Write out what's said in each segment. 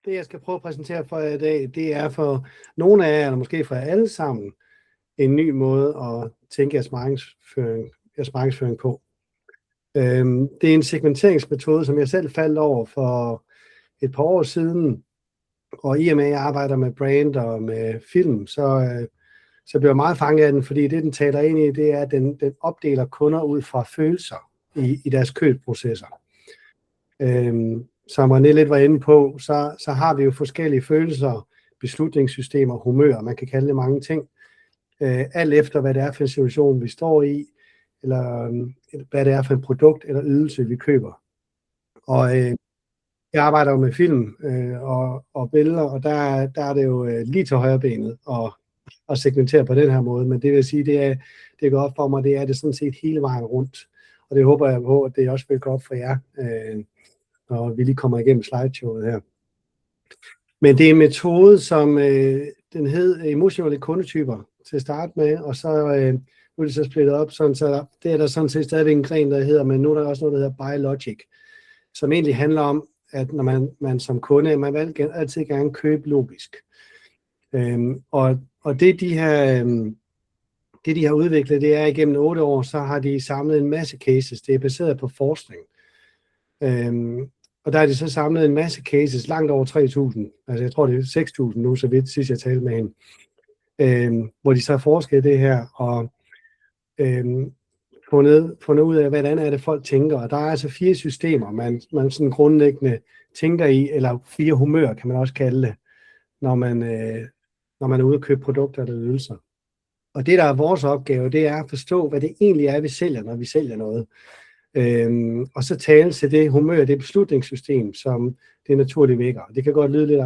Det, jeg skal prøve at præsentere for jer i dag, det er for nogle af jer, eller måske for jer alle sammen, en ny måde at tænke jeres markedsføring på. Det er en segmenteringsmetode, som jeg selv faldt over for et par år siden, og i og med, at jeg arbejder med brand og med film, så bliver jeg meget fanget af den, fordi det, den taler ind i, det er, at den opdeler kunder ud fra følelser i deres købsprocesser. Som René lidt var inde på, så har vi jo forskellige følelser, beslutningssystemer, humør, man kan kalde det mange ting, alt efter hvad det er for en situation, vi står i, eller hvad det er for et produkt eller ydelse, vi køber. Og jeg arbejder jo med film og billeder, og der er det jo lige til højre benet at segmentere på den her måde, men det vil sige, det går op for mig, det er det sådan set hele vejen rundt, og det håber jeg på, at det også vil gå op for jer, når vi lige kommer igennem slideshowet her. Men det er en metode, som den hed emotionelle kundetyper til at starte med, og så nu er det så splittet op, sådan, så det er der sådan set stadigvæk en gren, der hedder, men nu er der også noget, der hedder Biologic, som egentlig handler om, at når man som kunde, man vil altid gerne købe logisk. Og det de har udviklet, det er igennem 8 år, så har de samlet en masse cases, det er baseret på forskning. Og der har de så samlet en masse cases, langt over 3.000, altså jeg tror det er 6.000 nu, så vidt sidst jeg talte med hende, hvor de så har forsket det her, og fundet ud af, hvordan er det folk tænker, og der er altså 4 systemer, man sådan grundlæggende tænker i, eller 4 humør, kan man også kalde det, når man er ude at købe produkter eller ydelser. Og det, der er vores opgave, det er at forstå, hvad det egentlig er, vi sælger, når vi sælger noget. Og så tale til det humør, det beslutningssystem, som det naturligt vækker. Det kan godt lyde lidt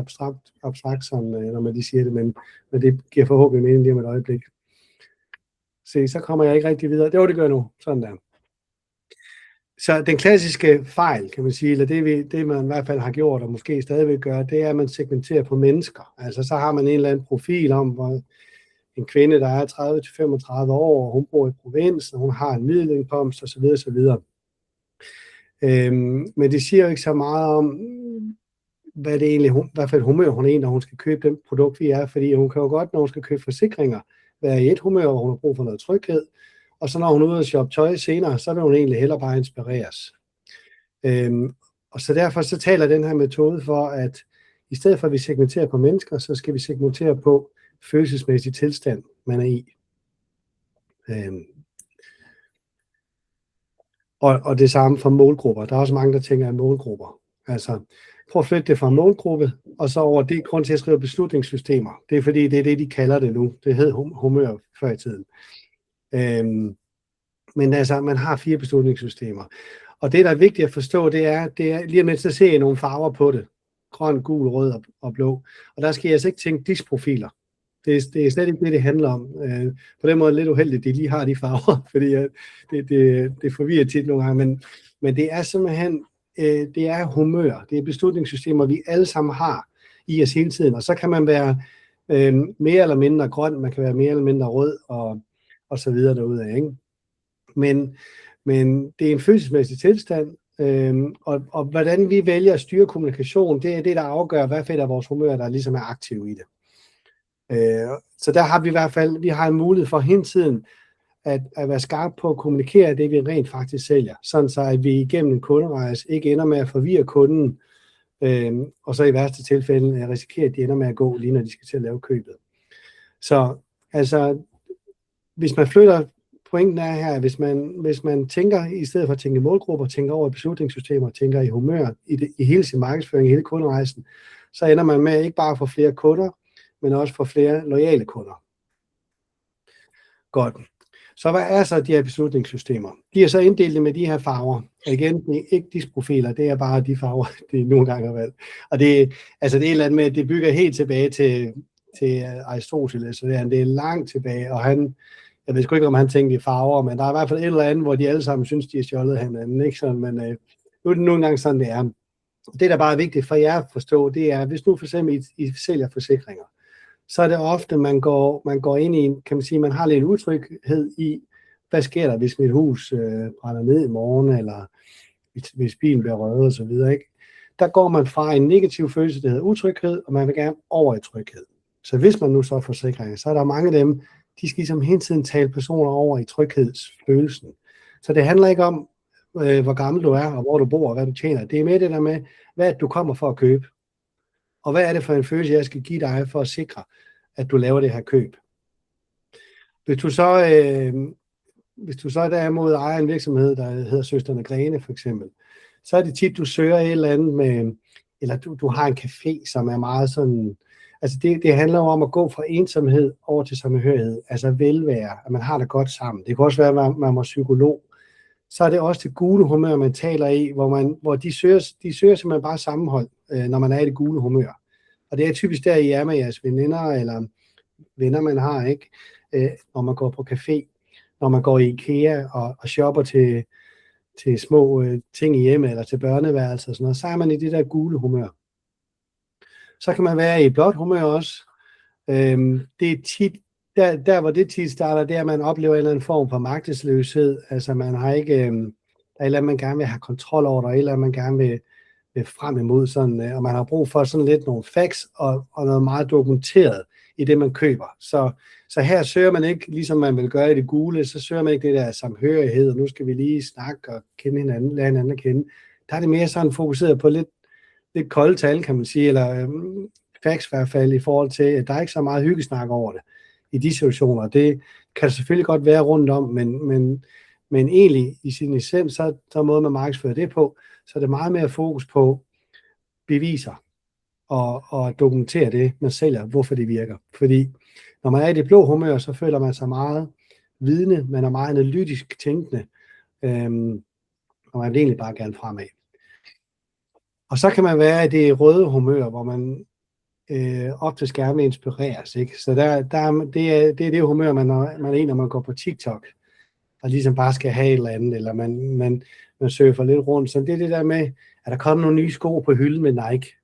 abstrakt sådan, når man lige siger det, men det giver forhåbentlig mening lige om et øjeblik. Se, så kommer jeg ikke rigtig videre. Det gør nu. Sådan der. Så den klassiske fejl, kan man sige, eller det man i hvert fald har gjort, og måske stadigvæk gør, det er, at man segmenterer på mennesker. Altså så har man en eller anden profil om, hvor en kvinde, der er 30-35 år, hun bor i provinsen, hun har en middelindkomst osv. osv. Men det siger jo ikke så meget om, hvad det egentlig, i hvert fald humør hun er, når hun skal købe den produkt, vi er, fordi hun kan jo godt, når hun skal købe forsikringer, være i et humør, hvor hun har brug for noget tryghed, og så når hun er ude og shoppe tøj senere, så vil hun egentlig hellere bare inspireres. Og så derfor så taler den her metode for, at i stedet for at vi segmenterer på mennesker, så skal vi segmentere på følelsesmæssig tilstand, man er i. Og det samme for målgrupper. Der er også mange, der tænker af målgrupper. Altså, prøv at flytte det fra målgruppe, og så over det grund til at skrive beslutningssystemer. Det er fordi, det er det, de kalder det nu. Det hed humør før i tiden. Men altså, man har 4 beslutningssystemer. Og det, der er vigtigt at forstå, det er lige om lidt, så ser I nogle farver på det. Grøn, gul, rød og blå. Og der skal jeg altså ikke tænke disprofiler. Det er slet ikke det handler om. På den måde lidt uheldigt, at de lige har de farver, fordi det forvirrer tit nogle gange. Men det er simpelthen, det er humør. Det er beslutningssystemer, vi alle sammen har i os hele tiden. Og så kan man være mere eller mindre grøn, man kan være mere eller mindre rød og så videre derudad, ikke? Men det er en følelsesmæssig tilstand, og hvordan vi vælger at styre kommunikation, det er det, der afgør, hvad for et af vores humør, der ligesom er aktiv i det. Så der har vi i hvert fald, vi har en mulighed for hele tiden at være skarp på at kommunikere det, vi rent faktisk sælger, sådan så at vi igennem en kunderejse ikke ender med at forvirre kunden, og så i værste tilfælde risikerer, at de ender med at gå lige når de skal til at lave købet. Så altså, hvis man flytter, pointen er her, hvis man tænker, i stedet for at tænke i målgrupper, tænker over i beslutningssystemer, tænker i humør, i hele sin markedsføring, i hele kunderejsen, så ender man med ikke bare at få flere kunder, men også få flere loyale kunder. Godt. Så hvad er så de her beslutningssystemer? De er så inddelt med de her farver. Igen, det er ikke disprofiler, det er bare de farver, de nogle gange har valgt. Og det er et eller andet med, at det bygger helt tilbage til Aristoteles, så det er langt tilbage, og jeg ved sgu ikke, om han tænkte i farver, men der er i hvert fald et eller andet, hvor de alle sammen synes, de er stjålet hinanden, ikke sådan, men nu er det nogle gange sådan, det er. Det, der bare er vigtigt for jer at forstå, det er, hvis nu for eksempel I sælger forsikringer, så er det ofte, man går ind i, kan man sige, man har lidt utryghed i, hvad sker der, hvis mit hus brænder ned i morgen, eller hvis bilen bliver røvet og så videre, ikke? der går man fra en negativ følelse, der hedder utryghed, og man vil gerne over i tryghed. Så hvis man nu så er forsikringer, så er der mange af dem, de skal ligesom hele tiden tale personer over i tryghedsfølelsen. Så det handler ikke om, hvor gammel du er, og hvor du bor, og hvad du tjener. Det er mere det der med, hvad du kommer for at købe. Og hvad er det for en følelse, jeg skal give dig for at sikre, at du laver det her køb. Hvis du så derimod ejer en virksomhed, der hedder Søstrene Grene for eksempel, så er det tit, du søger et eller andet med, eller du har en café, som er meget sådan, altså det handler jo om at gå fra ensomhed over til samhørighed, altså velvære, at man har det godt sammen. Det kan også være, at man må psykolog. Så er det også det gule humør, man taler i, hvor de søger simpelthen bare sammenhold, når man er i det gule humør. Og det er typisk der, I er med jeres veninder, eller venner, man har, ikke? Når man går på café, når man går i IKEA og shopper til små ting i hjemme, eller til børneværelser og sådan noget, så er man i det der gule humør. Så kan man være i blåt humør også. Det er tit, der hvor det tit starter, det er, at man oplever en eller anden form for magtesløshed. Altså man har ikke, der er et eller andet, man gerne vil have kontrol over, der er et eller andet, man gerne vil frem imod, sådan, og man har brug for sådan lidt nogle facts og noget meget dokumenteret i det, man køber. Så her søger man ikke, ligesom man vil gøre i det gule, så søger man ikke det der samhørighed, og nu skal vi lige snakke og kende hinanden, lære hinanden at kende. Der er det mere sådan fokuseret på lidt kolde tal, kan man sige, eller facts i hvert fald, i forhold til, at der er ikke så meget hyggesnak over det i de situationer. Det kan selvfølgelig godt være rundt om, men egentlig i sin essens, så er måden, man markedsfører det på, så er det meget mere fokus på beviser og dokumentere det, man sælger, hvorfor det virker. Fordi når man er i det blå humør, så føler man sig meget vidende, man er meget analytisk tænkende, og man vil egentlig bare gerne fremad. Og så kan man være i det røde humør, hvor man oftest gerne vil inspireres, ikke? Så det er det humør, man er når man går på TikTok, og ligesom bare skal have et eller andet, eller man surfer lidt rundt. Så det er det der med, at der kommer nogle nye sko på hylden med Nike.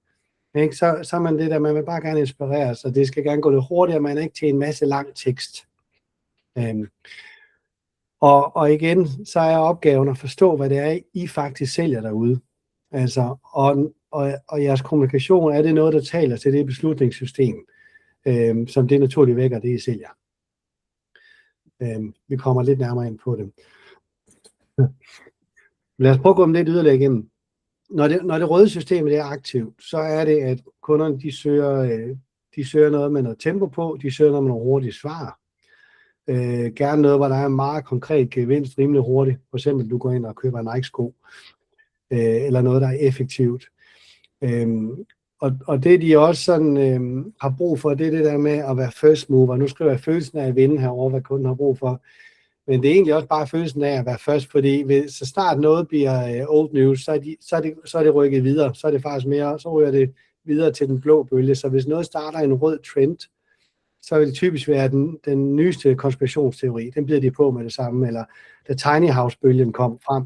Ikke? Så er man det der, man vil bare gerne inspireres, og det skal gerne gå lidt hurtigere, man er ikke til en masse lang tekst. Og igen, så er opgaven at forstå, hvad det er, I faktisk sælger derude. Altså, og jeres kommunikation, er det noget, der taler til det beslutningssystem, som det naturligt vækker, det I sælger. Vi kommer lidt nærmere ind på det. Lad os prøve at gå lidt yderligere igennem. Når det røde system er aktivt, så er det, at kunderne de søger noget med noget tempo på, de søger noget med nogle hurtige svar. Gerne noget, hvor der er en meget konkret gevinst rimelig hurtigt. For eksempel, du går ind og køber en Nike-sko, eller noget, der er effektivt. Og det, de også sådan, har brug for, det er det der med at være first mover. Nu skriver jeg følelsen af at vinde herovre, hvad kunden har brug for. Men det er egentlig også bare følelsen af at være først, fordi så snart noget bliver old news, så er det rykket videre. Så er det faktisk mere, så ryger det videre til den blå bølge. Så hvis noget starter en rød trend, så vil det typisk være den nyeste konspirationsteori. Den bliver de på med det samme. Eller da Tiny House-bølgen kom frem,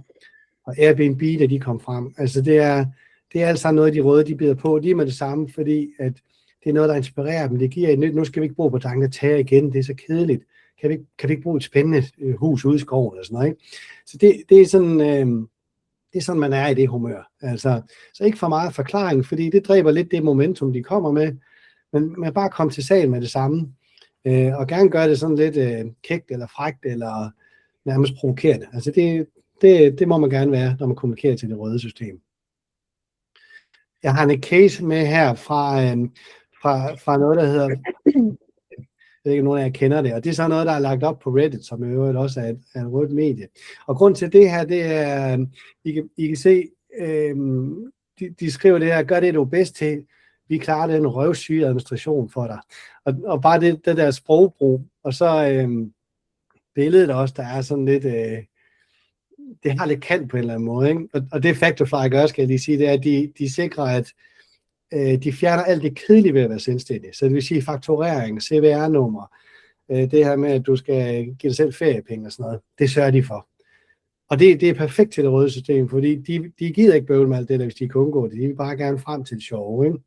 og Airbnb, da de kom frem. Altså det er alt sammen noget, de røde, de bider på. De er med det samme, fordi at det er noget, der inspirerer dem. Det giver et nyt, nu skal vi ikke bo på Dangletær igen, det er så kedeligt. Kan vi ikke bruge et spændende hus ude i skoven eller sådan noget, ikke? Så det er sådan, man er i det humør. Altså, så ikke for meget forklaring, fordi det dræber lidt det momentum, de kommer med, men bare komme til sagen med det samme, og gerne gøre det sådan lidt kægt eller frækt, eller nærmest provokerende. Altså det må man gerne være, når man kommunikerer til det røde system. Jeg har en case med her fra noget, der hedder... Jeg ved ikke, nogen af jer kender det, og det er så noget, der er lagt op på Reddit, som i øvrigt også er et rødt medie. Og grund til det her, det er, I kan se, de skriver det her, gør det, du er bedst til, vi klarer den røvsyge administration for dig. Og bare det der sprogbrug, og så billedet også, der er sådan lidt, det har lidt kant på en eller anden måde, ikke? Og det Factorfly gør, skal jeg lige sige, det er, at de sikrer, at de fjerner alt det kedelige ved at være selvstændig. Så det vil sige fakturering, CVR-nummer, det her med, at du skal give dig selv feriepenge og sådan noget, det sørger de for. Og det er perfekt til det røde system, fordi de gider ikke bøvle med alt det der, hvis de kan undgå det. De vil bare gerne frem til det sjove, ikke?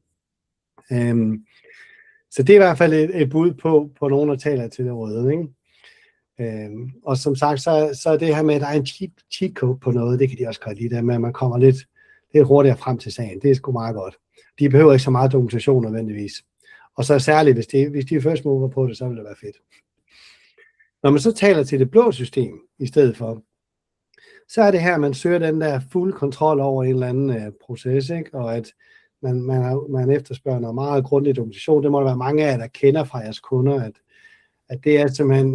Så det er i hvert fald et bud på nogen, der taler til det røde, ikke? Og som sagt, så er det her med, at der er en cheat code på noget, det kan de også godt lide, der med, at man kommer lidt det er hurtigere frem til sagen. Det er sgu meget godt. De behøver ikke så meget dokumentation nødvendigvis. Og så særligt, hvis de er first mover på det, så vil det være fedt. Når man så taler til det blå system i stedet for, så er det her, man søger den der fuld kontrol over en eller anden proces, ikke? Og at man efterspørger noget meget grundig dokumentation. Det må der være mange af jer, der kender fra jeres kunder, at det er simpelthen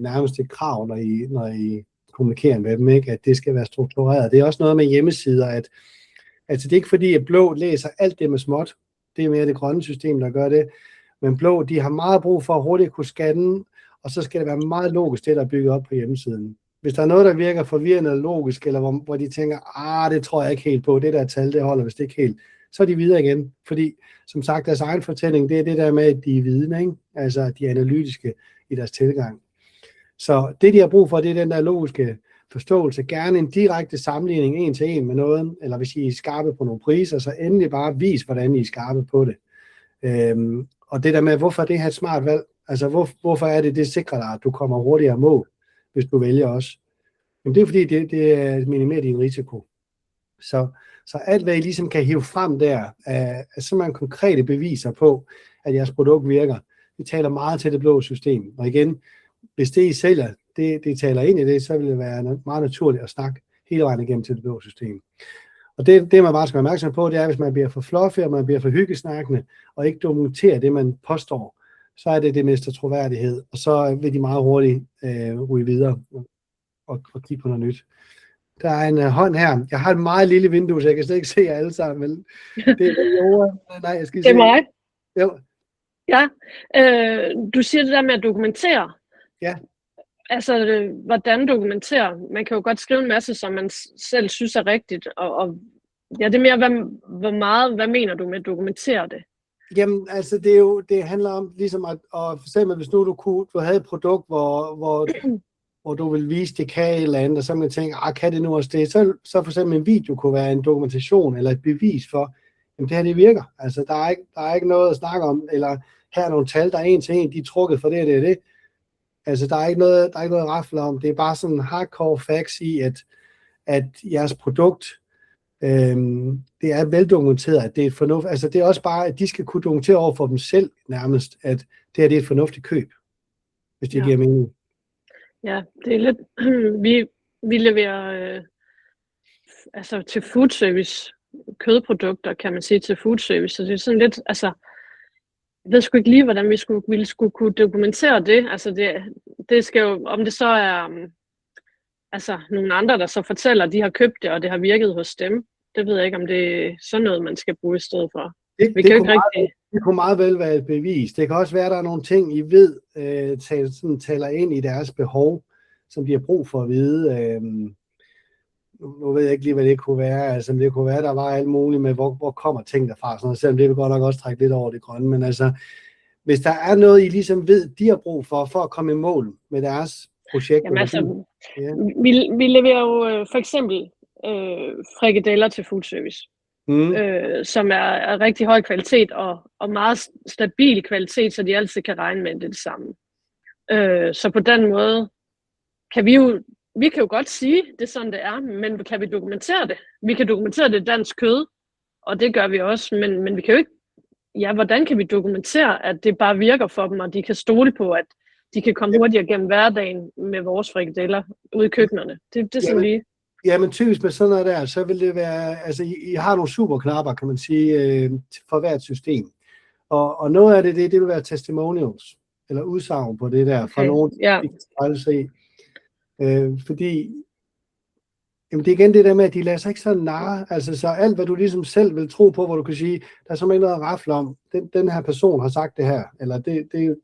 nærmest et krav, når I kommunikerer med dem, ikke? At det skal være struktureret. Det er også noget med hjemmesider, at altså det er ikke fordi, at blå læser alt det med småt. Det er mere det grønne system, der gør det. Men blå, de har meget brug for at hurtigt kunne scanne, og så skal det være meget logisk, det der er bygget op på hjemmesiden. Hvis der er noget, der virker forvirrende eller logisk, eller hvor de tænker, det tror jeg ikke helt på, det der tal, det holder vist ikke helt, så er de videre igen. Fordi, som sagt, deres egen fortælling, det er det der med, at de er vidne, ikke? Altså, de er analytiske i deres tilgang. Så det, de har brug for, det er den der logiske forståelse. Gerne en direkte sammenligning en til en med noget, eller hvis I er skarpe på nogle priser, så endelig bare vis, hvordan I er skarpe på det. Og det der med, hvorfor er det her et smart valg? Altså, hvorfor er det sikrer dig, at du kommer hurtigere mål, hvis du vælger også? Men det er fordi, det minimerer din risiko. Så alt, hvad I ligesom kan hive frem der, er simpelthen konkrete beviser på, at jeres produkt virker. Vi taler meget til det blå system. Og igen, hvis det I sælger, det taler ind i det, så vil det være meget naturligt at snakke hele vejen igennem til det blå system. Og det man bare skal være opmærksom på, det er, hvis man bliver for fluffy, og man bliver for hyggesnakkende, og ikke dokumenterer det, man påstår, så er det mister troværdighed, og så vil de meget hurtigt ryge videre og kigge på noget nyt. Der er en hånd her. Jeg har et meget lille vindue, så jeg kan slet ikke se jer alle sammen. Men det er jo... Nej, jeg skal det er se. mig. Jo. Ja. Du siger det der med at dokumentere. Ja. Altså, hvordan dokumentere? Man kan jo godt skrive en masse, som man selv synes er rigtigt. Og ja, det er mere, hvad mener du med at dokumentere det? Jamen, altså, det handler om ligesom at for eksempel, hvis nu du havde et produkt, hvor du vil vise, det kan et eller andet, og så man tænker, kan det nu også det? Så for eksempel en video kunne være en dokumentation eller et bevis for, jamen det her, det virker. Altså, der er ikke noget at snakke om, eller her er nogle tal, der er en til en, de er trukket for det og det. Altså, der er ikke noget at rafle om. Det er bare sådan hardcore facts i, at jeres produkt, det er veldokumenteret, at det er et fornuft. Altså, det er også bare, at de skal kunne dokumentere over for dem selv nærmest, at det her, det er et fornuftigt køb, hvis det giver mening. Ja, det er lidt... Vi leverer altså til food service, kødprodukter, kan man sige, til food service, så det er sådan lidt, altså, jeg ved sgu ikke lige, hvordan vi skulle kunne dokumentere det. Altså, det skal jo, om det så er altså nogle andre, der så fortæller, at de har købt det, og det har virket hos dem. Det ved jeg ikke, om det er sådan noget, man skal bruge i stedet for. Det kunne meget vel være et bevis. Det kan også være, at der er nogle ting, I ved, taler ind i deres behov, som de har brug for at vide. Nu ved jeg ikke lige, hvad det kunne være. Altså, det kunne være, der var alt muligt med, hvor kommer ting derfra. Sådan noget, selvom det vil godt nok også trække lidt over det grønne. Men altså, hvis der er noget, I ligesom ved, de har brug for at komme i mål med deres projekt. Jamen altså, vi leverer jo for eksempel frikadeller til food service. Som er rigtig høj kvalitet og meget stabil kvalitet, så de altid kan regne med det samme. Så på den måde kan vi kan jo godt sige, det er sådan det er, men kan vi dokumentere det? Vi kan dokumentere det dansk kød, og det gør vi også, men vi kan jo ikke, hvordan kan vi dokumentere, at det bare virker for dem, og de kan stole på, at de kan komme hurtigere gennem hverdagen med vores frikadeller ude i køkkenerne. Det er sådan lige. Ja, men typisk med sådan noget der, så vil det være, altså I har nogle superknapper, kan man sige, for hvert system. Og noget af det vil være testimonials, eller udsagn på det der, fra nogen, de kan spejle sig i. Fordi, jamen det er igen det der med, at de lader sig ikke så narre, altså så alt, hvad du ligesom selv vil tro på, hvor du kan sige, der er simpelthen noget at rafle om, den her person har sagt det her, eller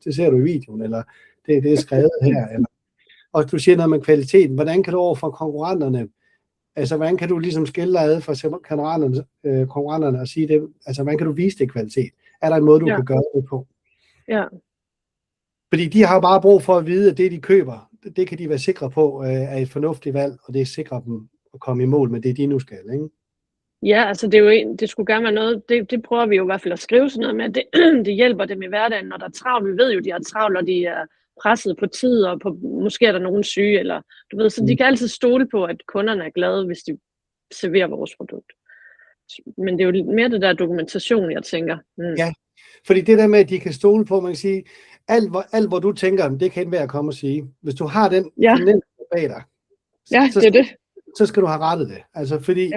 det ser du i videoen, eller det er skrevet her, eller, og du siger noget med kvaliteten, hvordan kan du overfor konkurrenterne, altså, hvordan kan du ligesom skille dig ad for konkurrenterne og sige det? Altså, hvordan kan du vise det kvalitet? Er der en måde, du kan gøre det på? Ja. Fordi de har bare brug for at vide, at det, de køber, det kan de være sikre på, er et fornuftigt valg, og det sikrer dem at komme i mål med det, de nu skal, ikke? Ja, altså, det skulle gerne være noget, det prøver vi jo i hvert fald at skrive sådan noget med, det hjælper dem i hverdagen, når der er travlt. Vi ved jo, de har travlt, og de er presset på tid, og måske er der nogen syge, eller du ved, så de kan altid stole på, at kunderne er glade, hvis de serverer vores produkt. Men det er jo mere det der dokumentation, jeg tænker. Ja, fordi det der med, at de kan stole på, man kan sige, alt hvor du tænker, det kan være at komme og sige. Hvis du har den fornemmelse bag dig, så skal du have rettet det. Altså, fordi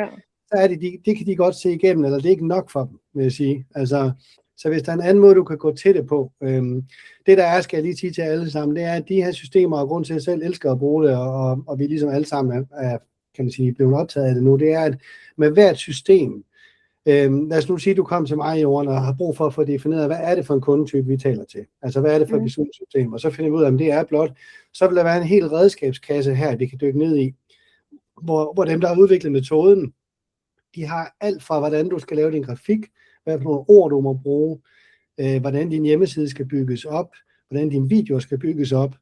så er det kan de godt se igennem, eller det er ikke nok for dem, vil jeg sige. Altså, så hvis der er en anden måde, du kan gå til det på, det der er, skal jeg lige sige til alle sammen, det er, at de her systemer, og grund til, at jeg selv elsker at bruge det, og vi ligesom alle sammen er kan man sige, blevet optaget af det nu, det er, at med hvert system, lad os nu sige, at du kom til mig, Jorden, og har brug for at få defineret, hvad er det for en kundetype, vi taler til? Altså, hvad er det for et beslutningssystem? Og så finder vi ud af, om det er blot. Så vil der være en hel redskabskasse her, vi kan dykke ned i, hvor dem, der har udviklet metoden, de har alt fra, hvordan du skal lave din grafik, hvad for nogle ord, du må bruge, hvordan din hjemmeside skal bygges op, hvordan din video skal bygges op,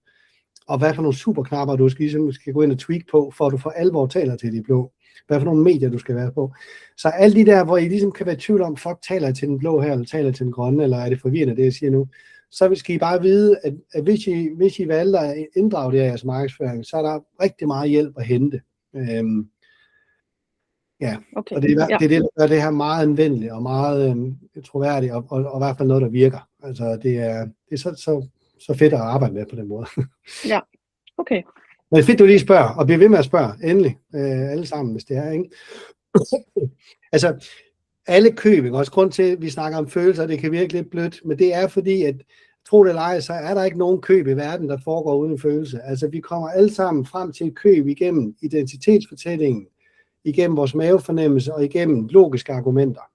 og hvad for nogle superknapper, du skal gå ind og tweak på, for at du for alvor taler til de blå. Hvad for nogle medier, du skal være på. Så alle de der, hvor I ligesom kan være i tvivl om, fuck, taler jeg til den blå her, eller taler jeg til den grønne, eller er det forvirrende, det jeg siger nu, så skal I bare vide, at hvis I valgte at inddrage det af jeres markedsføring, så er der rigtig meget hjælp at hente. Okay. Og det er det, der gør det her meget anvendeligt, og meget troværdigt, og i hvert fald noget, der virker. Altså, det er så fedt at arbejde med på den måde. Ja, okay. Men fedt, du lige spørger, og bliver ved med at spørge, endelig, alle sammen, hvis det er, ikke? Altså, alle køb, ikke? Også grund til, at vi snakker om følelser, det kan virke lidt blødt, men det er fordi, at tro det eller ej, så er der ikke nogen køb i verden, der foregår uden følelse. Altså, vi kommer alle sammen frem til et køb igennem identitetsfortællingen, igennem vores mavefornemmelse og igennem logiske argumenter.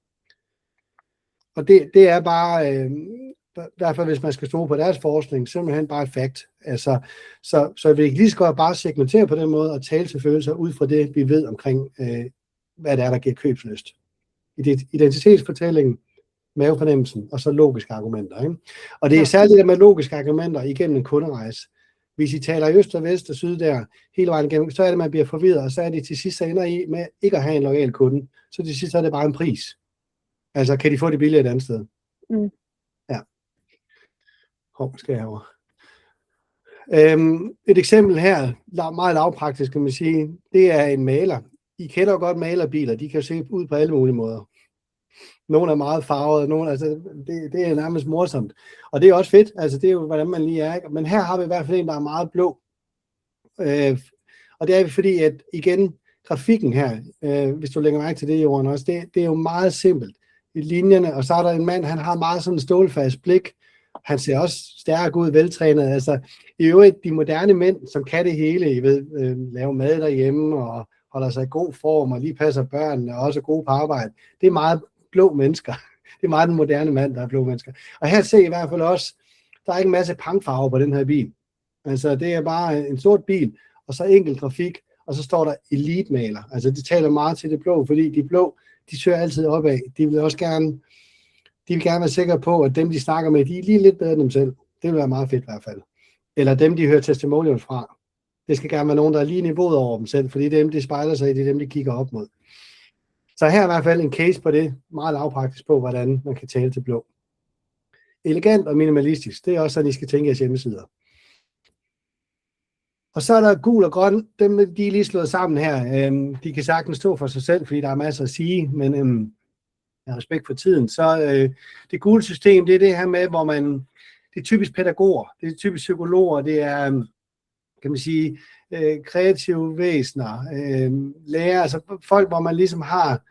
Og det er bare, derfor hvis man skal stole på deres forskning, simpelthen bare et fakt. Altså, så vi kan lige så godt bare segmentere på den måde og tale til følelser ud fra det, vi ved omkring, hvad det er, der giver købslyst. Identitetsfortællingen, mavefornemmelsen og så logiske argumenter. Ikke? Og det er særligt det med logiske argumenter igennem en kunderejse. Hvis I taler øst og vest og syd der, hele vejen igennem, så er det, at man bliver forvirret, og så er det til sidst, så ender I med ikke at have en loyal kunde. Så til sidst, så er det bare en pris. Altså, kan de få det billigere et andet sted? Ja. Skal jeg herovre. Et eksempel her, meget lavpraktisk, kan man sige, det er en maler. I kender jo godt malerbiler, de kan se ud på alle mulige måder. Nogle er meget farvede, nogle, altså, det er nærmest morsomt. Og det er også fedt, altså det er jo, hvordan man lige er. Ikke? Men her har vi i hvert fald en, der er meget blå. Og det er fordi, at igen, grafikken her, hvis du lægger mærke til det, Jorden, også, det er jo meget simpelt. I linjerne, og så er der en mand, han har meget sådan en stålfast blik. Han ser også stærk ud, veltrænet. Altså, i øvrigt, de moderne mænd, som kan det hele, I ved, lave mad derhjemme, og holder sig i god form, og lige passer børnene, og også er gode på arbejde. Det er meget blå mennesker. Det er meget den moderne mand, der er blå mennesker. Og her ser I hvert fald også, der er ikke en masse pangfarver på den her bil. Altså, det er bare en sort bil, og så enkelt grafik, og så står der elitemaler. Altså, det taler meget til det blå, fordi de blå, de søger altid opad. De vil gerne være sikre på, at dem, de snakker med, de er lige lidt bedre end dem selv. Det vil være meget fedt i hvert fald. Eller dem, de hører testimonials fra. Det skal gerne være nogen, der er lige niveauet over dem selv, fordi det er dem, de spejler sig i, det er dem, de kigger op mod. Så her er i hvert fald en case på det, meget lavpraktisk på, hvordan man kan tale til blå. Elegant og minimalistisk, det er også sådan, I skal tænke jeres hjemmesider. Og så er der gul og grøn, dem de er lige slået sammen her. De kan sagtens stå for sig selv, fordi der er masser at sige, men jeg har respekt for tiden. Så det gule system, det er det her med, hvor det er typisk pædagoger, det er typisk psykologer, det er, kan man sige, kreative væsener, lærere, altså folk, hvor man ligesom har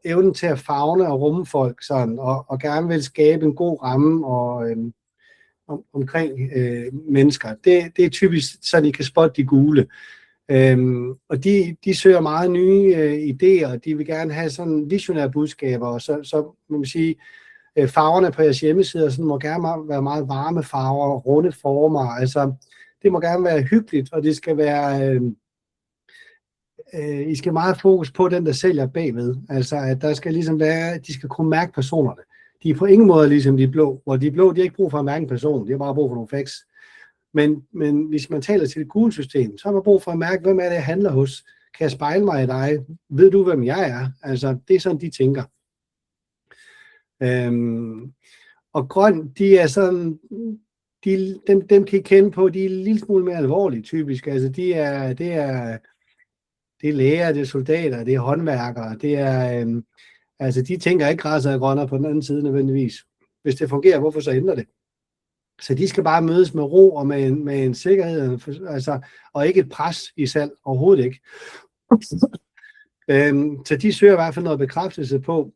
evnen til at favne og rumme folk sådan, og gerne vil skabe en god ramme og omkring mennesker. Det er typisk, så de kan spotte de gule. Og de søger meget nye idéer, de vil gerne have sådan visionære budskaber, og så må man sige, farverne på jeres hjemmesider sådan, må gerne være meget varme farver, runde former, altså det må gerne være hyggeligt, og det skal være, I skal meget fokus på den, der sælger bagved, altså at der skal ligesom være, de skal kunne mærke personerne. De er på ingen måde ligesom de blå, hvor de blå, de har ikke brug for at mærke en person, de har bare brug for nogle facts. Men hvis man taler til det gule system, så har man brug for at mærke, hvem er det, jeg handler hos? Kan jeg spejle mig i dig? Ved du, hvem jeg er? Altså, det er sådan, de tænker. Og grøn, de er sådan, dem kan I kende på, de er en lille smule mere alvorlige, typisk. Altså, det er det er læger, det er soldater, det er håndværkere, det er, altså de tænker ikke græsset er grønnere på den anden side nødvendigvis. Hvis det fungerer, hvorfor så ændre det? Så de skal bare mødes med ro og med en sikkerhed, altså, og ikke et pres i salg, overhovedet ikke. Så de søger i hvert fald noget bekræftelse på,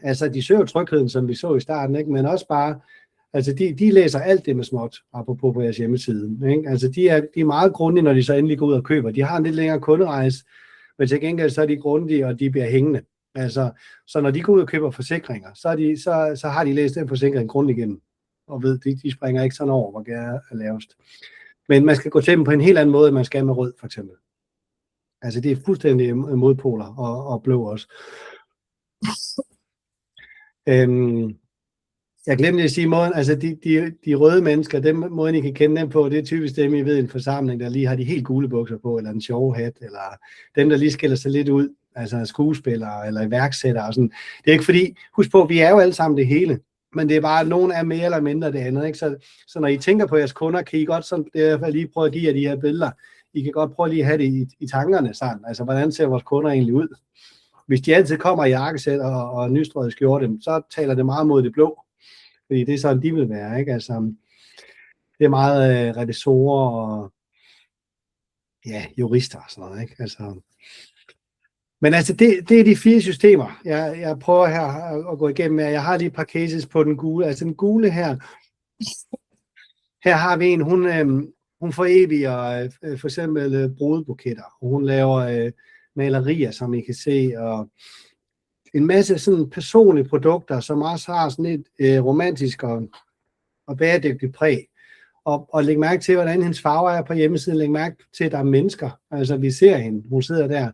altså de søger trygheden, som vi så i starten, ikke? Men også bare, altså de læser alt det med småt, apropos på jeres hjemmeside, ikke? Altså de er meget grundige, når de så endelig går ud og køber. De har en lidt længere kunderejse, men til gengæld så er de grundige, og de bliver hængende. Altså, så når de går ud og køber forsikringer, så har de læst den forsikring grundigt igennem, og ved, de springer ikke sådan over, hvor gær er lavest. Men man skal gå til dem på en helt anden måde, end man skal med rød, for eksempel. Altså, det er fuldstændig modpoler og blå også. Jeg glemte at sige måden, altså de røde mennesker, dem måden I kan kende dem på, det er typisk dem, I ved en forsamling, der lige har de helt gule bukser på, eller en sjove hat, eller dem, der lige skiller sig lidt ud, altså skuespillere eller iværksættere og sådan. Det er ikke fordi, husk på, vi er jo alle sammen det hele, men det er bare, at nogen er mere eller mindre det andet, ikke? Så når I tænker på jeres kunder, kan I godt sådan, det er lige prøve at give jer de her billeder. I kan godt prøve lige at have det i tankerne sådan, altså hvordan ser vores kunder egentlig ud? Hvis de altid kommer i jakkesæt og nystrøget skjorte, så taler det meget mod det blå. Fordi det er sådan, de vil være, ikke? Altså, det er meget revisorer og jurister og sådan noget, ikke? Altså, men altså, det er de 4 systemer, jeg prøver her at gå igennem med. Jeg har lige et par cases på den gule. Altså den gule her har vi en, hun foreviger for eksempel brudebuketter, og hun laver malerier, som I kan se, og en masse sådan personlige produkter, som også har sådan et romantisk og bæredygtigt præg. Og læg mærke til, hvordan hendes farver er på hjemmesiden. Læg mærke til, at der er mennesker. Altså, vi ser hende. Hun sidder der.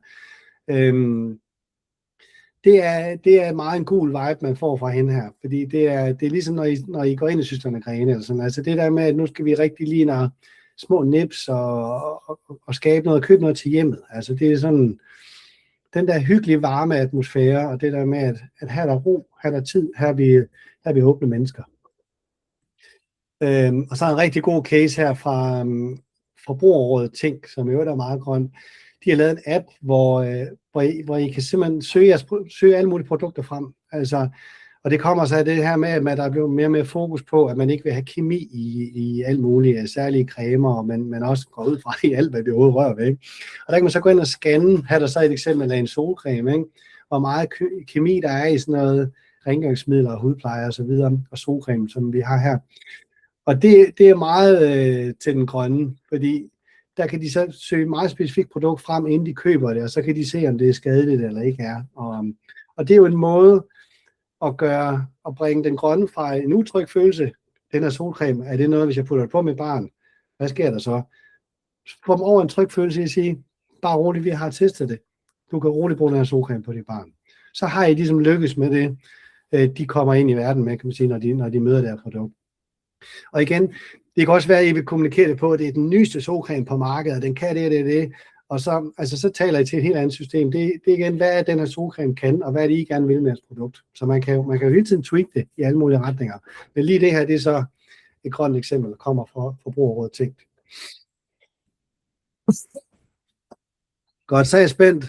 Det er meget en gul vibe, man får fra hende her. Fordi det er ligesom, når I går ind i Søstrene Grene. Eller sådan. Altså, det der med, at nu skal vi rigtig lige når små nips og skabe noget, købe noget til hjemmet. Altså, det er sådan den der hyggelige, varme atmosfære, og det der med, at her er der ro, her er der tid, her er vi åbne mennesker. Og så er en rigtig god case her fra Forbrugerrådet Tænk, som jo er meget grøn. De har lavet en app, hvor I kan simpelthen søge alle mulige produkter frem. Altså, og det kommer så af det her med, at der er blevet mere og mere fokus på, at man ikke vil have kemi i alt muligt, særlige cremer, men også går ud fra i alt, hvad vi overhovedet rører ved. Ikke? Og der kan man så gå ind og scanne, her der så et eksempel af en solcreme, ikke? Hvor meget kemi der er i sådan noget rengøringsmidler, hudpleje og så videre, og solcreme, som vi har her. Og det er meget til den grønne, fordi der kan de så søge meget specifikt produkt frem, inden de køber det, og så kan de se, om det er skadeligt eller ikke er. Og det er jo en måde at bringe den grønne fra en utryg følelse. Den her solcreme, er det noget, hvis jeg putter det på mit barn? Hvad sker der så? Kom over en tryg følelse og sige, bare roligt, vi har testet det. Du kan roligt bruge den her solcreme på dit barn. Så har I ligesom lykkes med det, de kommer ind i verden med, kan man sige, når de møder deres produkt. Og igen, det kan også være, at I vil kommunikere det på, at det er den nyeste solcreme på markedet, og den kan det. Og så taler I til et helt andet system. Det er igen, hvad er den her solcreme kan, og hvad er det, I gerne vil med jeres produkt. Så man kan jo hele tiden tweak det i alle mulige retninger. Men lige det her, det er så et grønt eksempel, der kommer fra Forbrugerrådet Tænk. Godt, så er jeg spændt.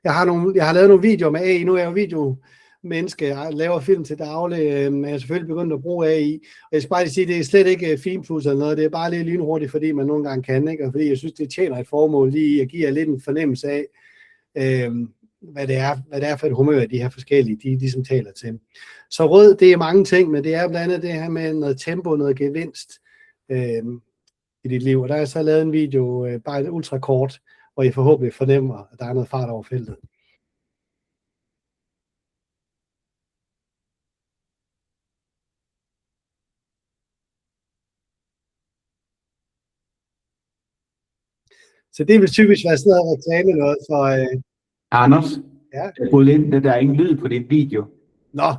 Jeg har lavet nogle videoer med AI. Nu er jeg jo videomenneske. Jeg laver film til daglig, men jeg er selvfølgelig begyndt at bruge AI. Og jeg skal bare lige sige, det er slet ikke finpudset eller noget. Det er bare lidt lynhurtigt, fordi man nogle gange kan, ikke? Og fordi jeg synes, det tjener et formål lige at give jer lidt en fornemmelse af, hvad det er for et humør, de her forskellige, de ligesom taler til. Så rød, det er mange ting, men det er blandt andet det her med noget tempo, noget gevinst i dit liv. Og der er så lavet en video, bare et ultrakort, hvor I forhåbentlig fornemmer, at der er noget fart over feltet. Så det vil typisk være sådan noget reklame noget for... Anders, ja? Der er ingen lyd på din video. Nå,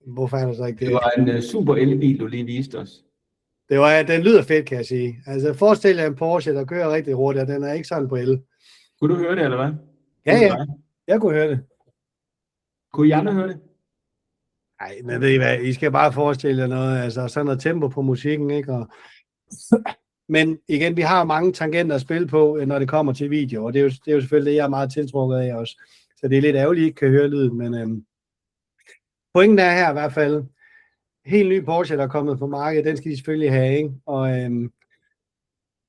hvorfor er der så ikke det? Det var en super elbil, du lige viste os. Den lyder fedt, kan jeg sige. Altså forestil jer en Porsche, der kører rigtig hurtigt, og den er ikke sådan på el. Kunne du høre det, eller hvad? Ja, jeg kunne høre det. Kunne I andre høre det? Nej, men ved I hvad, I skal bare forestille jer noget, altså sådan noget tempo på musikken, ikke? Og Men igen, vi har mange tangenter at spille på, når det kommer til video, og det er jo selvfølgelig det, jeg er meget tiltrukket af også. Så det er lidt ærgerligt, at I ikke kan høre lyden, men pointen er her i hvert fald, helt ny Porsche, der er kommet på markedet, den skal de selvfølgelig have, ikke? Og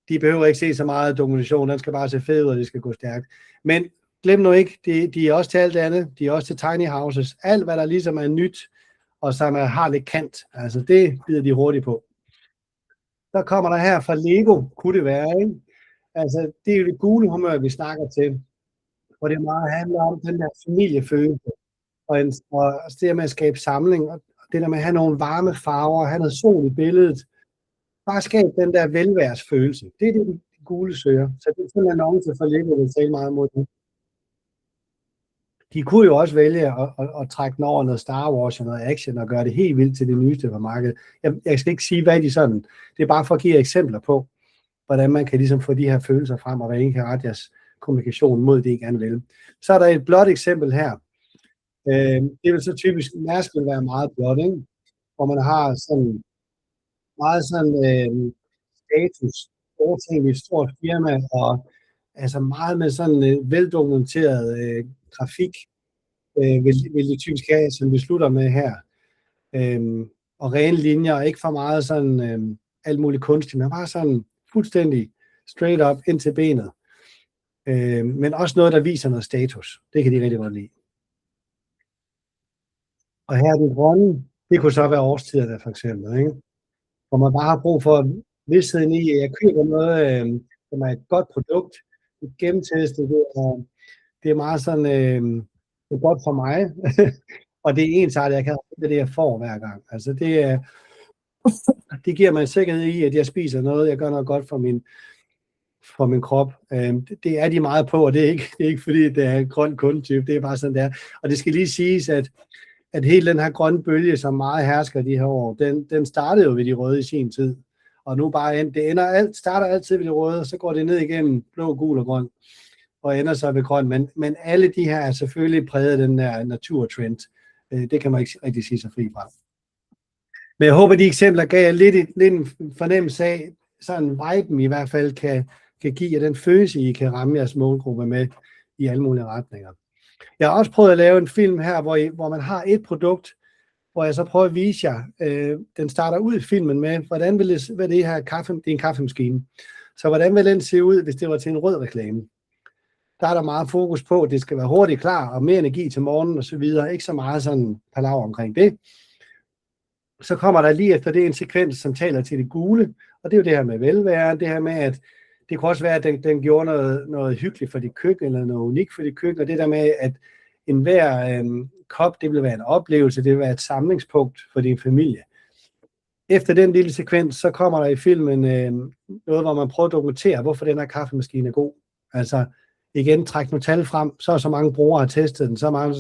de behøver ikke se så meget dokumentation, den skal bare se fed ud, og det skal gå stærkt. Men glem nu ikke, de er også til alt andet, de er også til tiny houses, alt hvad der ligesom er nyt, og som har lidt kant, altså det bider de hurtigt på. Så kommer der her fra Lego, kunne det være, ikke? Altså, det er jo det gule humør, vi snakker til, og det meget handler om den der familiefølelse, og det med at skabe samling, og det der med at have nogle varme farver, have noget sol i billedet, bare skabe den der velværsfølelse. Det er det, de gule søger. Så det er sådan en annonce for Lego, der vil tale meget mod det. De kunne jo også vælge at trække den over noget Star Wars og noget action og gøre det helt vildt til det nyeste på markedet. Jeg skal ikke sige, hvad de sådan. Det er bare for at give eksempler på, hvordan man kan ligesom få de her følelser frem, og hvordan I kan rette jeres kommunikation mod det, I gerne vil. Så er der et blot eksempel her. Det vil så typisk, Mærsk vil være meget blot, ikke? Hvor man har sådan meget sådan status, overtænkt i et stort firma, og altså meget med sådan veldokumenteret grafik, vil det typisk have, som vi slutter med her. Og rene linjer, og ikke for meget sådan alt muligt kunstigt, men bare sådan fuldstændig straight up ind til benet. Men også noget, der viser noget status. Det kan de rigtig godt lide. Og her er den grønne, det kunne så være årstiderne for eksempel, ikke? Hvor man bare har brug for vidstheden i, at jeg køber noget, som er et godt produkt, et gennemtestet, det er meget sådan, det er godt for mig, og det er ensartet, jeg kan have det, jeg får hver gang. Altså det giver mig en sikkerhed i, at jeg spiser noget, jeg gør noget godt for min krop. Det er de meget på, og det er ikke fordi, det er en grøn kundetype, det er bare sådan der. Og det skal lige siges, at hele den her grønne bølge, som meget hersker de her år, den startede jo ved de røde i sin tid. Og nu bare starter altid ved de røde, og så går det ned igennem blå, gul og grøn, og ender så ved grøn. Men alle de her er selvfølgelig præget af den der naturtrend. Det kan man ikke rigtig sige sig fri fra. Men jeg håber, de eksempler gav jer lidt en fornemmelse af, sådan viben i hvert fald kan give jer den følelse, I kan ramme jeres målgruppe med i alle mulige retninger. Jeg har også prøvet at lave en film her, hvor man har et produkt, hvor jeg så prøver at vise jer, den starter ud i filmen med, hvordan vil det her kaffe, det er en kaffemaskine. Så hvordan vil den se ud, hvis det var til en rød reklame? Der er der meget fokus på, at det skal være hurtigt klar, og mere energi til morgenen og så videre. Ikke så meget sådan palaver omkring det. Så kommer der lige efter det en sekvens, som taler til det gule, og det er jo det her med velvære, det her med, at det kunne også være, at den gjorde noget hyggeligt for dit køkken, eller noget unikt for dit køkken, og det der med, at enhver kop, det vil være en oplevelse, det vil være et samlingspunkt for din familie. Efter den lille sekvens, så kommer der i filmen noget, hvor man prøver at dokumentere, hvorfor den her kaffemaskine er god. Altså, igen, træk nogle tal frem, så mange brugere har testet den, så mange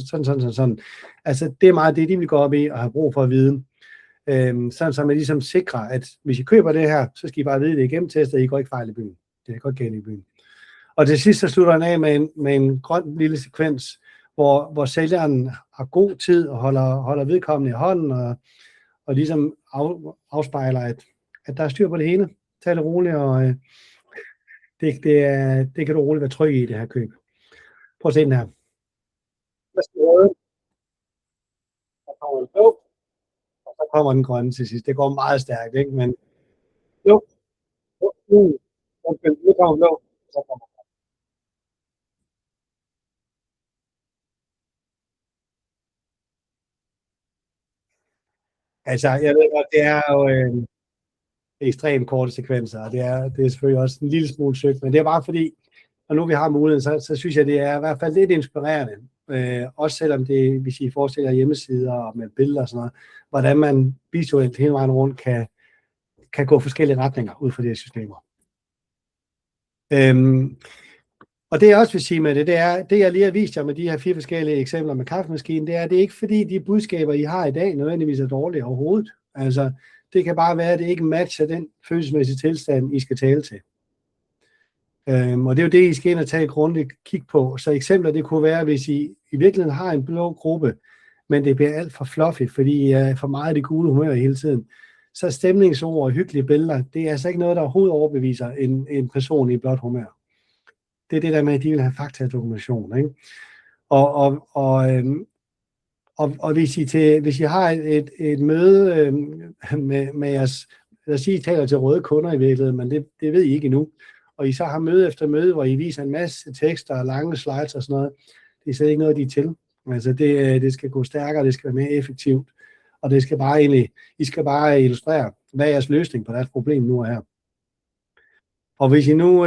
sådan. Altså, det er meget det, de vil gå op i og have brug for at vide. Sådan så man ligesom sikrer, at hvis I køber det her, så skal I bare vide, at det er gennemtestet, og I går ikke fejl i byen. Det er godt galt i byen. Og til sidst, så slutter han af med en grøn lille sekvens, hvor sælgeren har god tid og holder vedkommende i hånden, og ligesom afspejler, at der er styr på det hele. Tag det roligt, og det kan du roligt være tryg i, det her køb. Prøv at se den her. Og så kommer den grønne til sidst. Det går meget stærkt, ikke? Men nu kommer den blå, så kommer den. Altså, jeg ved godt, det er jo ekstremt korte sekvenser, og det er selvfølgelig også en lille smule søgt, men det er bare fordi, og nu vi har muligheden, så synes jeg, det er i hvert fald lidt inspirerende. Også selvom det, hvis I forestiller hjemmesider og med billeder og sådan noget, hvordan man visuelt hele vejen rundt kan gå forskellige retninger ud fra de her systemer. Og det jeg også vil sige med det er, det jeg lige har vist jer med de her 4 forskellige eksempler med kaffemaskinen, det er ikke fordi de budskaber, I har i dag, nødvendigvis er dårlige overhovedet. Altså, det kan bare være, at det ikke matcher den følelsesmæssige tilstand, I skal tale til. Og det er jo det, I skal ind og tage et grundigt kig på. Så eksempler, det kunne være, hvis I i virkeligheden har en blå gruppe, men det bliver alt for fluffy, fordi I er for meget i det gule humør hele tiden, så stemningsord og hyggelige billeder, det er altså ikke noget, der overhovedet overbeviser en person i blot humør. Det er det der med, at de vil have faktadokumentation, ikke? Og hvis I har et møde med jeres, lad os sige, I taler til røde kunder i virkeligheden, men det ved I ikke endnu, og I så har møde efter møde, hvor I viser en masse tekster og lange slides og sådan noget, det er slet ikke noget, de er til. Altså det skal gå stærkere, det skal være mere effektivt, og det skal bare I skal bare illustrere, hvad er jeres løsning på deres problem nu er her. Og hvis I nu,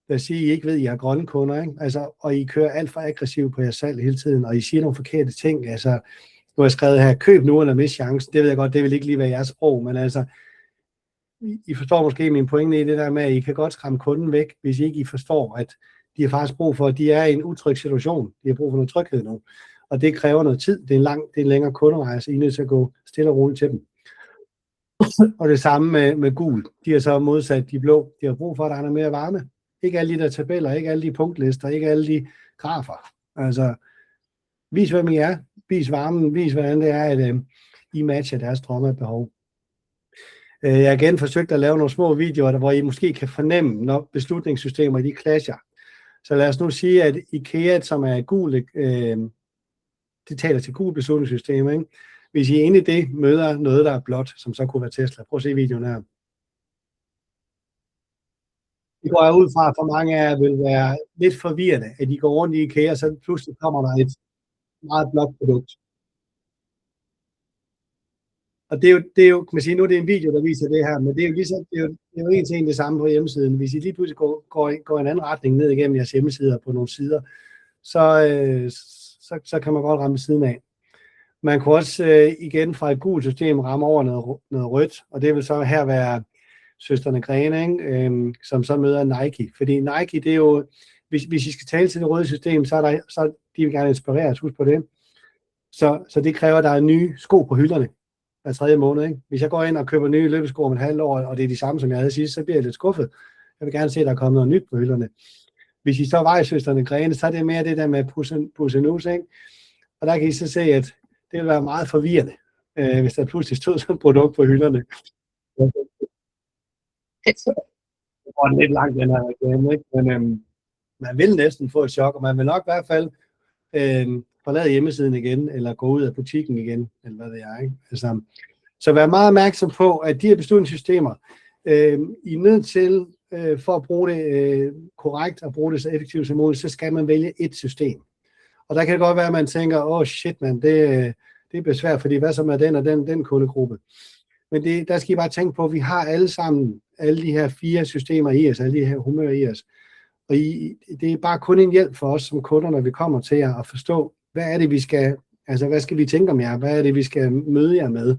lad os sige, I ikke ved, at I har grønne kunder, ikke? Altså, og I kører alt for aggressivt på jeres salg hele tiden, og I siger nogle forkerte ting, altså, nu har jeg skrevet her, køb nu eller mis chancen, det ved jeg godt, det vil ikke lige være jeres sprog, men altså, I forstår måske min pointe i det der med, at I kan godt skræmme kunden væk, hvis ikke I forstår, at de har faktisk brug for, at de er i en utryg situation, de har brug for noget tryghed nu, og det kræver noget tid, det er en længere kunderejse, I er nødt til at gå stille og roligt til dem. Og det samme med gul, de er så modsat de blå, de har brug for, at der er noget mere varme. Ikke alle de der tabeller, ikke alle de punktlister, ikke alle de grafer. Altså, vis hvem I er, vis varmen, vis hvordan det er, at I matcher deres drømme og behov. Jeg har igen forsøgt at lave nogle små videoer, hvor I måske kan fornemme, når beslutningssystemer de clasher. Så lad os nu sige, at IKEA, som er gul, det taler til gul beslutningssystem, ikke? Hvis I inde i det møder noget, der er blåt, som så kunne være Tesla. Prøv at se videoen her. Det går jeg ud fra, at for mange af jer vil være lidt forvirrende, at I går rundt i IKEA, og så pludselig kommer der et meget blåt produkt. Og det er jo, kan man sige, nu er det en video, der viser det her, men det er jo ligesom, det er jo en til en det samme på hjemmesiden. Hvis I lige pludselig går en anden retning ned igennem jeres hjemmesider på nogle sider, så kan man godt ramme siden af. Man kunne også igen fra et gult system ramme over noget rødt, og det vil så her være søstrene Grene, ikke? Som så møder Nike. Fordi Nike, det er jo, hvis I skal tale til det røde system, så de vil gerne inspireres, husk på det. Så det kræver, at der er nye sko på hylderne hver 3. måned. Ikke? Hvis jeg går ind og køber nye løbesko om et halvt år, og det er de samme, som jeg havde sidst, så bliver jeg lidt skuffet. Jeg vil gerne se, at der er kommet noget nyt på hylderne. Hvis I så var i søstrene Grene, så er det mere det der med pussenus, ikke? Og der kan I så se, at det vil være meget forvirrende, hvis der pludselig stod sådan et produkt på hylderne. Det går lidt langt, den her reklame, ikke? Men man vil næsten få et chok, og man vil nok i hvert fald forlade hjemmesiden igen, eller gå ud af butikken igen, eller hvad det er, ikke? Altså, så vær meget opmærksom på, at de her beslutningssystemer, I er nødt til, for at bruge det korrekt, og bruge det så effektivt som muligt, så skal man vælge et system. Og der kan det godt være, at man tænker, shit man, det bliver svært, fordi hvad så med den og den kundegruppe? Men der skal I bare tænke på, at vi har alle sammen, alle de her 4 systemer i os, alle de her humør i os. Og det er bare kun en hjælp for os som kunder, når vi kommer til jer at forstå, hvad er det, vi skal, altså hvad skal vi tænke om jer, hvad er det, vi skal møde jer med.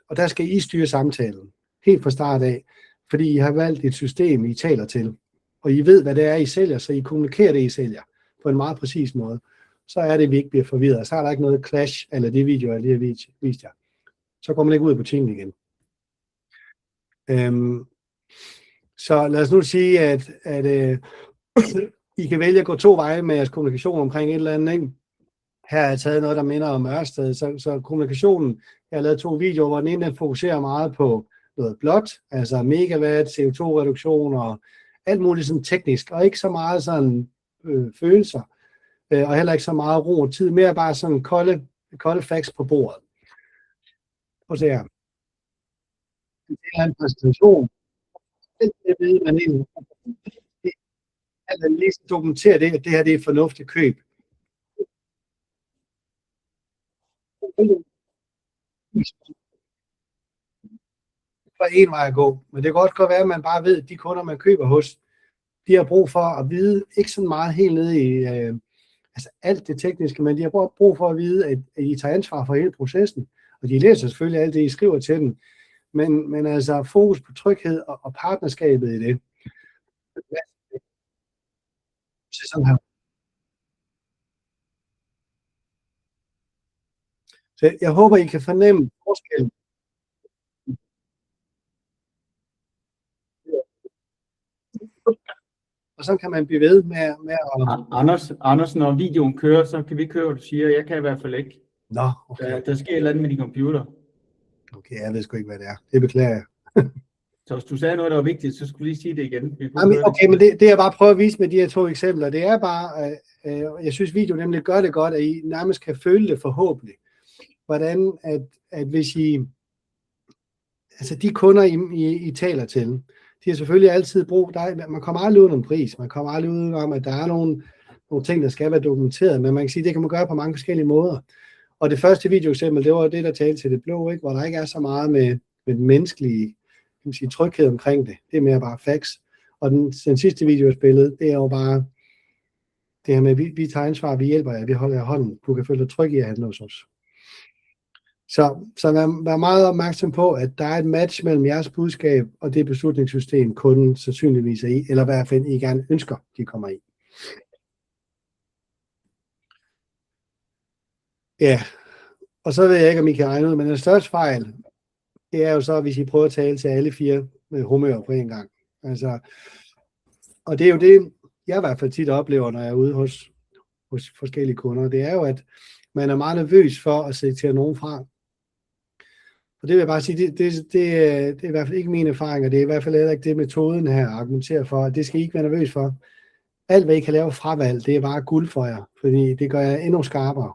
Og der skal I styre samtalen, helt fra start af, fordi I har valgt et system, I taler til. Og I ved, hvad det er, I sælger, så I kommunikerer det, I sælger, på en meget præcis måde. Så er det, vi ikke bliver forvirret. Så er der ikke noget clash, eller det video, jeg lige har vist jer. Så går man ikke ud af butikken igen. Så lad os nu sige, at I kan vælge at gå 2 veje med jeres kommunikation omkring et eller andet, ikke? Her har jeg taget noget, der minder om Ørsted, så kommunikationen, jeg har lavet 2 videoer, hvor den ene fokuserer meget på noget blåt, altså megawatt, CO2-reduktion og alt muligt sådan teknisk, og ikke så meget sådan følelser, og heller ikke så meget ro og tid, mere bare sådan kolde facts på bordet. Prøv at se her. Det er en præsentation. Det ved man egentlig. At lige dokumentere det, at det her det er et fornuftigt køb. For en vej at gå. Men det kan også godt være, at man bare ved, at de kunder, man køber hos, de har brug for at vide, ikke så meget helt nede i altså alt det tekniske, men de har brug for at vide, at I tager ansvar for hele processen. Og de læser selvfølgelig alt det, I skriver til dem. Men altså fokus på tryghed og partnerskabet i det. Sådan her. Så jeg håber, I kan fornemme forskellen. Og så kan man blive ved med at... Anders, når videoen kører, så kan vi køre, hvad du siger. Jeg kan i hvert fald ikke. Nå, okay. Der sker et eller andet med din computer. Okay, jeg ved sgu ikke, hvad det er. Det beklager jeg. Så hvis du sagde noget, der var vigtigt, så skulle du lige sige det igen. Okay, men det jeg bare prøver at vise med de her 2 eksempler, det er bare, jeg synes videoen nemlig gør det godt, at I nærmest kan føle det forhåbentlig. Hvordan, at hvis I, altså de kunder, I taler til, de har selvfølgelig altid brug, man kommer aldrig uden om pris, man kommer aldrig uden om, at der er nogle ting, der skal være dokumenteret, men man kan sige, det kan man gøre på mange forskellige måder. Og det første videoeksempel, det var det, der talte til det blå, ikke? Hvor der ikke er så meget med den menneskelige, kan man sige, tryghed omkring det. Det er mere bare facts. Og den sidste videospillet, det er jo bare det her med, vi tager ansvar, vi hjælper jer, vi holder jer hånden. Du kan føle dig tryg i at handle hos os. Så vær meget opmærksom på, at der er et match mellem jeres budskab og det beslutningssystem, kunden sandsynligvis er i, eller i hvert fald I gerne ønsker, de kommer i. Ja, og så ved jeg ikke, om I kan regne ud, men den største fejl, det er jo så, hvis I prøver at tale til alle 4 med humør på en gang. Altså, og det er jo det, jeg i hvert fald tit oplever, når jeg er ude hos forskellige kunder. Det er jo, at man er meget nervøs for at selektere nogen fra. Og det vil jeg bare sige, det er i hvert fald ikke mine erfaringer. Det er i hvert fald heller ikke det, metoden her argumenterer for. At det skal I ikke være nervøs for. Alt, hvad I kan lave fravalg, det er bare guld for jer. Fordi det gør jer endnu skarpere.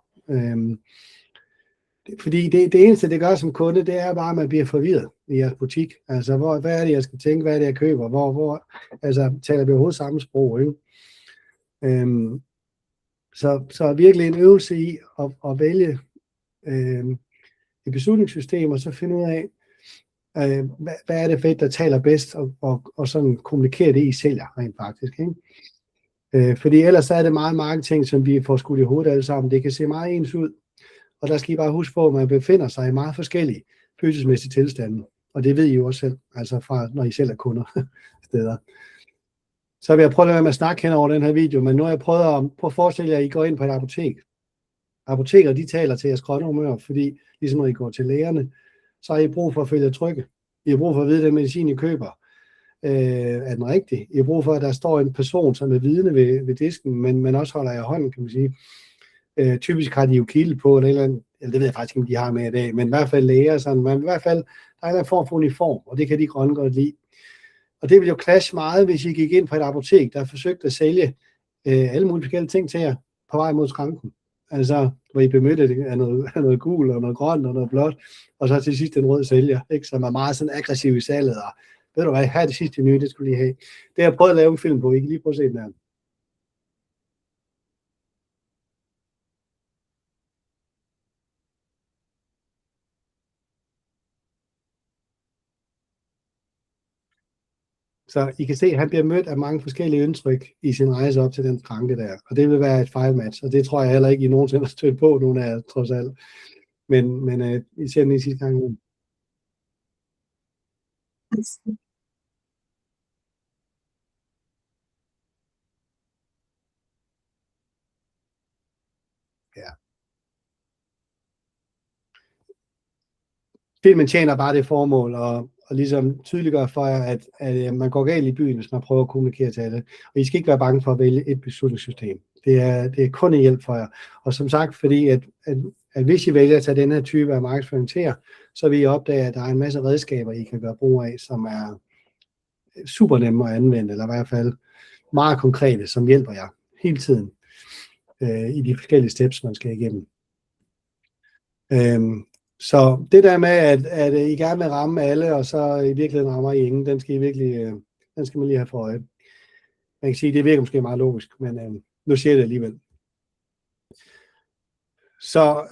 Fordi det eneste, det gør som kunde, det er bare, at man bliver forvirret i jeres butik. Altså, hvad er det, jeg skal tænke? Hvad er det, jeg køber? Altså, taler vi overhovedet samme sprog, ikke? Så virkelig en øvelse i at vælge et beslutningssystem, og så finde ud af, hvad er det for et, der taler bedst, og sådan kommunikere det, I sælger rent faktisk, ikke? Fordi ellers er det meget marketing, som vi får skudt i hovedet alle sammen. Det kan se meget ens ud. Og der skal I bare huske på, at man befinder sig i meget forskellige følelsesmæssige tilstande. Og det ved I jo også selv, altså fra når I selv er kunder steder. Så vil jeg prøve at lade være med at snakke hen over den her video, men nu har jeg prøvet at forestille jer, at I går ind på et apotek. Apoteker, de taler til jeres grønne humør, fordi ligesom når I går til lægerne, så har I brug for at følge jer trygge. I har brug for at vide, at den medicin, I køber, er den rigtige. I har brug for, at der står en person, som er vidne ved disken, men også holder jer hånden, kan man sige. Typisk har de jo kilde på, eller det ved jeg faktisk ikke, om de har med i dag, men i hvert fald læger, sådan, men i hvert fald, der er en form for uniform, og det kan de grønne godt lide. Og det vil jo clash meget, hvis I gik ind på et apotek, der forsøgte at sælge alle mulige forskellige ting til jer på vej mod skranken. Altså, hvor I benyttede af noget gul, og noget grønt, og noget blåt, og så til sidst en rød sælger, ikke? Som er meget sådan aggressiv i salget, og ved du hvad, her er det sidste nye, det skulle I have. Det har jeg prøvet at lave en film på, I kan lige prøve at se den her. Så I kan se, at han bliver mødt af mange forskellige indtryk i sin rejse op til den skranke der. Og det vil være et fejlmatch, og det tror jeg heller ikke, I nogensinde har stødt på, nogen af jer, trods alt. Men I ser den i sidste gang. Ja. Filmen tjener bare det formål, og ligesom tydeliggør for jer, at man går galt i byen, hvis man prøver at kommunikere til alle. Og I skal ikke være bange for at vælge et beslutningssystem. Det er kun en hjælp for jer. Og som sagt, fordi at hvis I vælger at tage den her type af markedsføring til jer, så vil I opdage, at der er en masse redskaber, I kan gøre brug af, som er super nemme at anvende, eller i hvert fald meget konkrete, som hjælper jer hele tiden i de forskellige steps, man skal igennem. Så det der med, at I gerne vil ramme alle, og så i virkeligheden rammer I ingen, den skal man lige have for øje. Man kan sige, det virker måske meget logisk, men nu siger jeg det alligevel. Så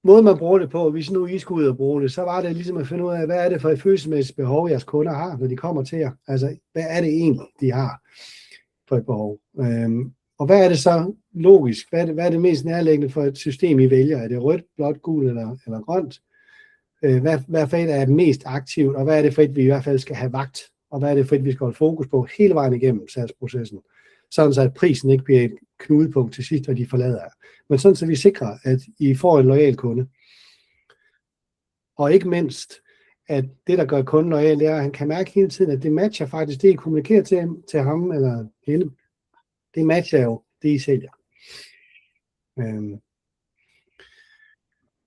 måden man bruger det på, hvis nu I skulle ud og bruge det, så var det ligesom at finde ud af, hvad er det for et følelsesmæssigt behov, jeres kunder har, når de kommer til jer. Altså, hvad er det egentlig, de har for et behov? Og hvad er det så logisk? Hvad er det mest nærliggende for et system, I vælger? Er det rødt, blåt, gult eller grønt? Hvad for et er mest aktivt, og hvad er det for et, vi i hvert fald skal have vagt? Og hvad er det for et, vi skal holde fokus på hele vejen igennem salgsprocessen? Sådan så, at prisen ikke bliver et knudepunkt til sidst, når de forlader jer. Men sådan så vi sikrer, at I får en loyal kunde. Og ikke mindst, at det, der gør kunden loyal, det er, at han kan mærke hele tiden, at det matcher faktisk det, I kommunikerer til ham eller hende. Det matcher jo det, I sælger.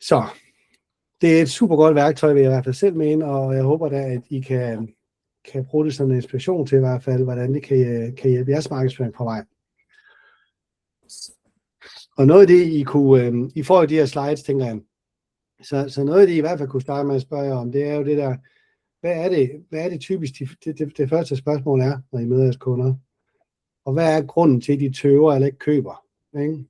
Så det er et super godt værktøj, vil jeg i hvert fald selv mene, og jeg håber da, at I kan bruge det som en inspiration til i hvert fald, hvordan det kan hjælpe jeres markedsføring på vej. Og noget af det, I får jo de her slides, tænker jeg, så noget af det, I hvert fald kunne starte med at spørge jer om, det er jo det der, hvad er det typisk, det første spørgsmål er, når I møder jeres kunder? Og hvad er grunden til, at de tøver eller ikke køber? Ikke?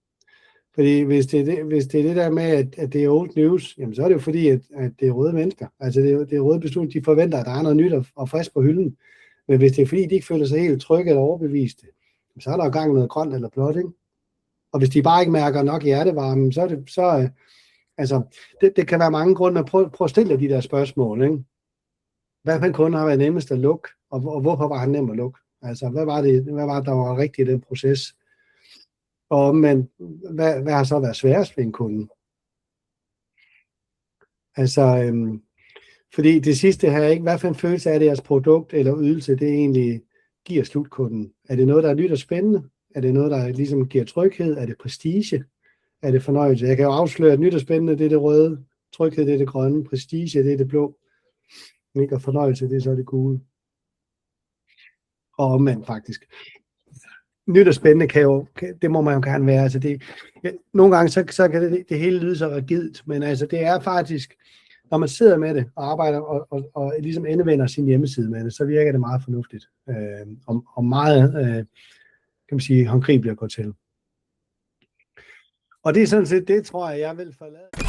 Fordi hvis det er det der med, at det er old news, jamen så er det jo fordi, at det er røde mennesker. Altså det er røde beslutninger, de forventer, at der er noget nyt og frisk på hylden. Men hvis det er fordi, de ikke føler sig helt trygge eller overbeviste, så er der jo gang noget grønt eller blåt, ikke? Og hvis de bare ikke mærker nok hjertevarmen, det kan være mange grunde. Prøv at stille de der spørgsmål, ikke? Hvad for en kunde har været nemmest at lukke, og hvorfor var han nem at lukke? Altså, hvad var det, der var rigtigt i den proces? Men hvad har så været sværest ved en kunde? Altså, fordi det sidste her, ikke? Hvad for en følelse er det, jeres produkt eller ydelse, det egentlig giver slutkunden? Er det noget, der er nyt og spændende? Er det noget, der ligesom giver tryghed? Er det prestige? Er det fornøjelse? Jeg kan jo afsløre, at nyt og spændende, det er det røde. Tryghed, det er det grønne. Prestige, det er det blå. Ikke? Og fornøjelse, det er så det gule. Og omvendt faktisk. Nyt og spændende det må man jo gerne være. Altså nogle gange så kan det hele lyde så rigidt, men altså det er faktisk, når man sidder med det og arbejder og ligesom endevender sin hjemmeside med det, så virker det meget fornuftigt og meget, kan man sige, håndgribeligt at gå til. Og det er sådan set det, tror jeg vil forlade.